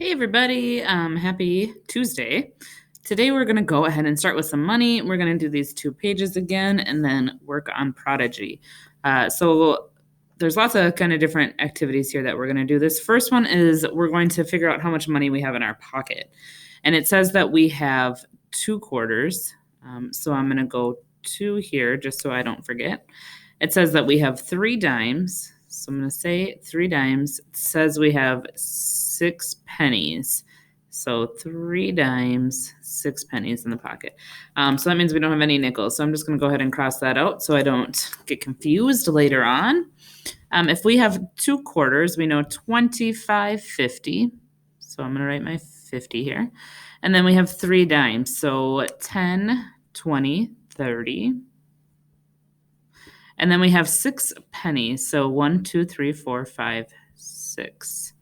Hey everybody, happy Tuesday. Today we're going to go ahead and start with some money. We're going to do these 2 pages again and then work on Prodigy. So there's lots of kind of different activities here that we're going to do. This first one is we're going to figure out how much money we have in our pocket. And it says that we have 2 quarters. So I'm going to go 2 here just so I don't forget. It says that we have 3 dimes. So I'm going to say 3 dimes. It says we have 6 pennies. So 3 dimes, 6 pennies in the pocket. So that means we don't have any nickels. So I'm just going to go ahead and cross that out so I don't get confused later on. If we have 2 quarters, we know 25, 50. So I'm going to write my 50 here. And then we have 3 dimes. So 10, 20, 30. And then we have 6 pennies. So 1, 2, 3, 4, 5, 6.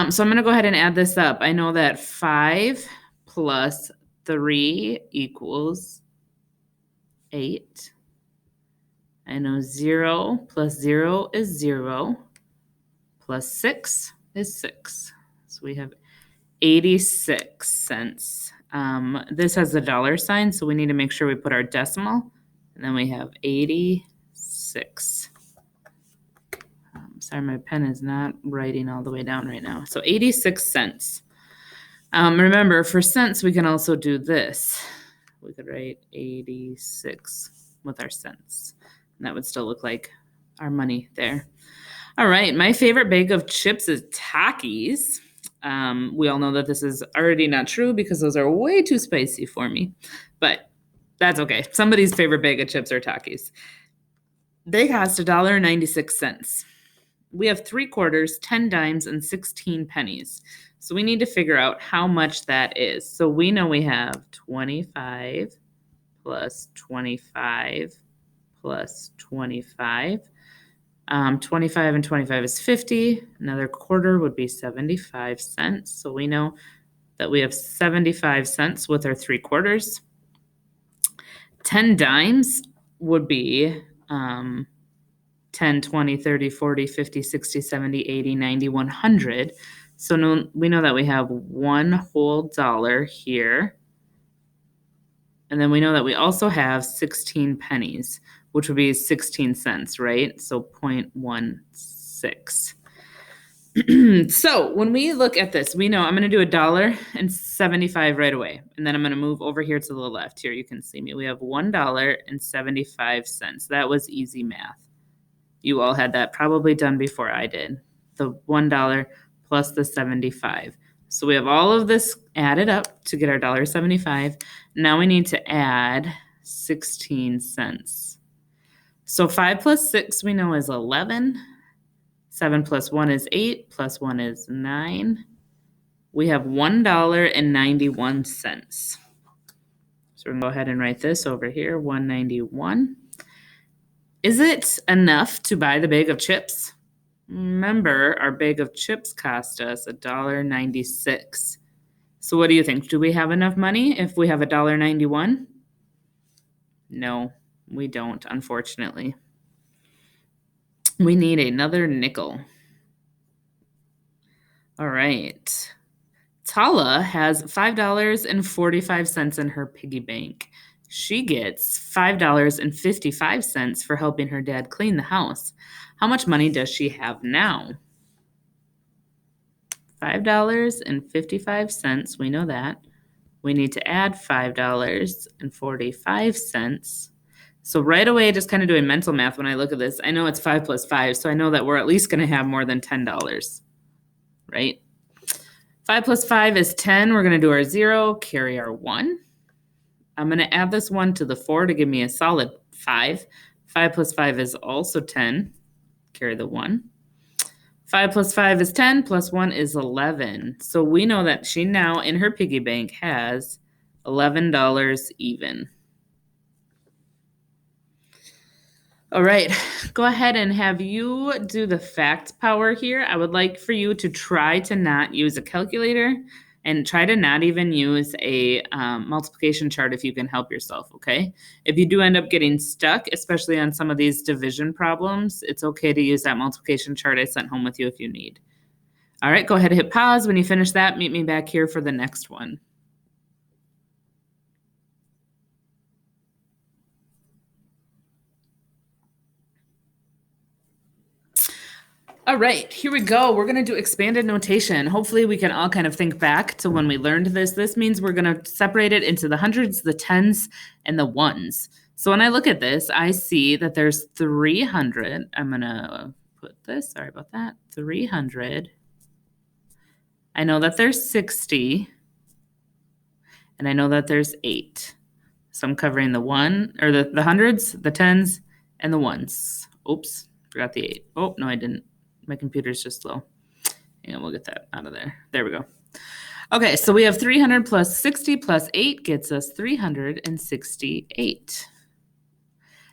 So I'm going to go ahead and add this up. I know that 5 plus 3 equals 8. I know 0 plus 0 is 0. Plus 6 is 6. So we have 86 cents. This has the dollar sign, so we need to make sure we put our decimal. And then we have 86. Sorry, my pen is not writing all the way down right now. So 86 cents. Remember, for cents, we can also do this. We could write 86 with our cents. And that would still look like our money there. All right, my favorite bag of chips is Takis. We all know that this is already not true because those are way too spicy for me. But that's okay. Somebody's favorite bag of chips are Takis. They cost $1.96. We have 3 quarters, 10 dimes, and 16 pennies. So we need to figure out how much that is. So we know we have 25 plus 25 plus 25. 25 and 25 is 50. Another quarter would be 75 cents. So we know that we have 75 cents with our 3 quarters. 10 dimes would be 10, 20, 30, 40, 50, 60, 70, 80, 90, 100. So we know that we have $1 whole here. And then we know that we also have 16 pennies, which would be 16 cents, right? So 0.16. So when we look at this, we know I'm going to do $1.75 right away. And then I'm going to move over here to the left. Here you can see me. We have $1.75. That was easy math. You all had that probably done before I did. The $1 plus the 75. So we have all of this added up to get our $1.75. Now we need to add 16 cents. So 5 plus 6 we know is 11. 7 plus 1 is 8, plus 1 is 9. We have $1.91. So we're going to go ahead and write this over here, 191. Is it enough to buy the bag of chips? Remember, our bag of chips cost us $1.96. So what do you think? Do we have enough money if we have $1.91? No, we don't, unfortunately. We need another nickel. All right. Tala has $5.45 in her piggy bank. She gets $5.55 for helping her dad clean the house. How much money does she have now? $5.55. We know that. We need to add $5.45. So right away, just kind of doing mental math when I look at this, I know it's 5 plus 5, so I know that we're at least going to have more than $10, right? 5 plus 5 is 10. We're going to do our 0, carry our 1. I'm going to add this 1 to the 4 to give me a solid 5. 5 plus 5 is also 10. Carry the 1. 5 plus 5 is 10, plus 1 is 11. So we know that she now, in her piggy bank, has $11 even. All right, go ahead and have you do the fact power here. I would like for you to try to not use a calculator and try to not even use a multiplication chart if you can help yourself, okay? If you do end up getting stuck, especially on some of these division problems, it's okay to use that multiplication chart I sent home with you if you need. All right, go ahead and hit pause. When you finish that, meet me back here for the next one. All right, here we go. We're going to do expanded notation. Hopefully we can all kind of think back to when we learned this. This means we're going to separate it into the hundreds, the tens, and the ones. So when I look at this, I see that there's 300. I'm going to put this, sorry about that, 300. I know that there's 60. And I know that there's 8. So I'm covering the one, or the hundreds, the tens, and the ones. Oops, forgot the 8. Oh, no, I didn't. My computer's just slow. And we'll get that out of there. There we go. Okay, so we have 300 plus 60 plus 8 gets us 368.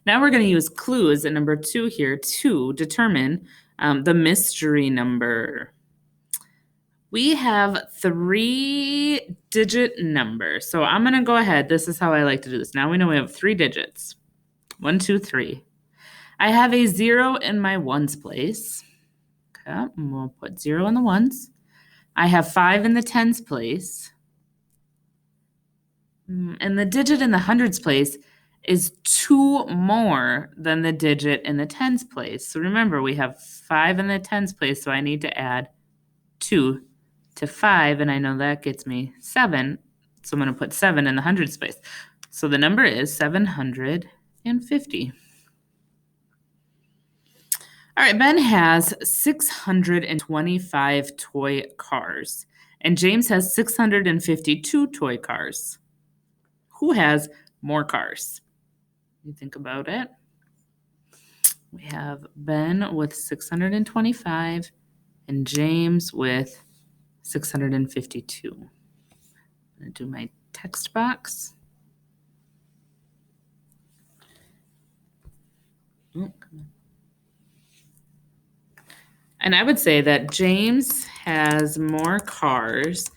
Now we're going to use clues in number 2 here to determine the mystery number. We have 3-digit number. So I'm going to go ahead. This is how I like to do this. Now we know we have 3 digits. 1, 2, 3. I have a 0 in my ones place. Okay, and we'll put 0 in the ones. I have 5 in the tens place. And the digit in the hundreds place is 2 more than the digit in the tens place. So remember, we have 5 in the tens place, so I need to add 2 to 5, and I know that gets me 7. So I'm going to put 7 in the hundreds place. So the number is 750. All right, Ben has 625 toy cars, and James has 652 toy cars. Who has more cars? You think about it. We have Ben with 625 and James with 652. I'm going to do my text box. Oh, come on. And I would say that James has more cars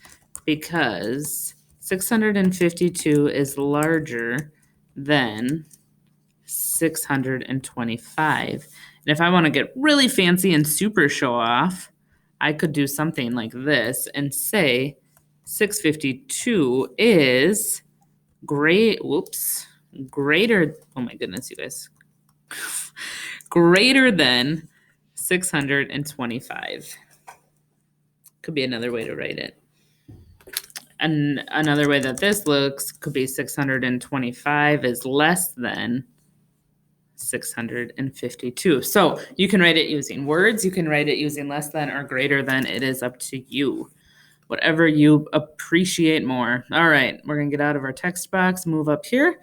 because 652 is larger than 625. And if I want to get really fancy and super show off, I could do something like this and say 652 is greater, oh my goodness, you guys, greater than 625. Could be another way to write it. And another way that this looks could be 625 is less than 652. So you can write it using words. You can write it using less than or greater than. It is up to you. Whatever you appreciate more. All right, we're going to get out of our text box, move up here.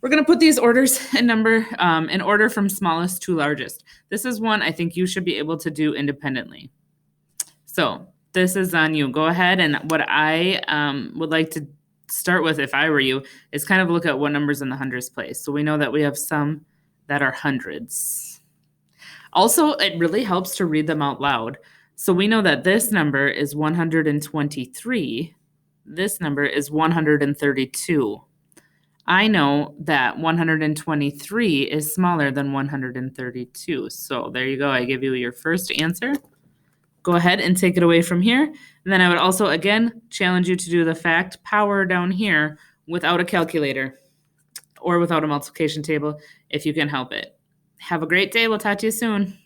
We're going to put these orders in order from smallest to largest. This is one I think you should be able to do independently. So this is on you. Go ahead, and what I would like to start with, if I were you, is kind of look at what numbers in the hundreds place. So we know that we have some that are hundreds. Also, it really helps to read them out loud. So we know that this number is 123. This number is 132. I know that 123 is smaller than 132. So there you go. I give you your first answer. Go ahead and take it away from here. And then I would also, again, challenge you to do the fact power down here without a calculator or without a multiplication table if you can help it. Have a great day. We'll talk to you soon.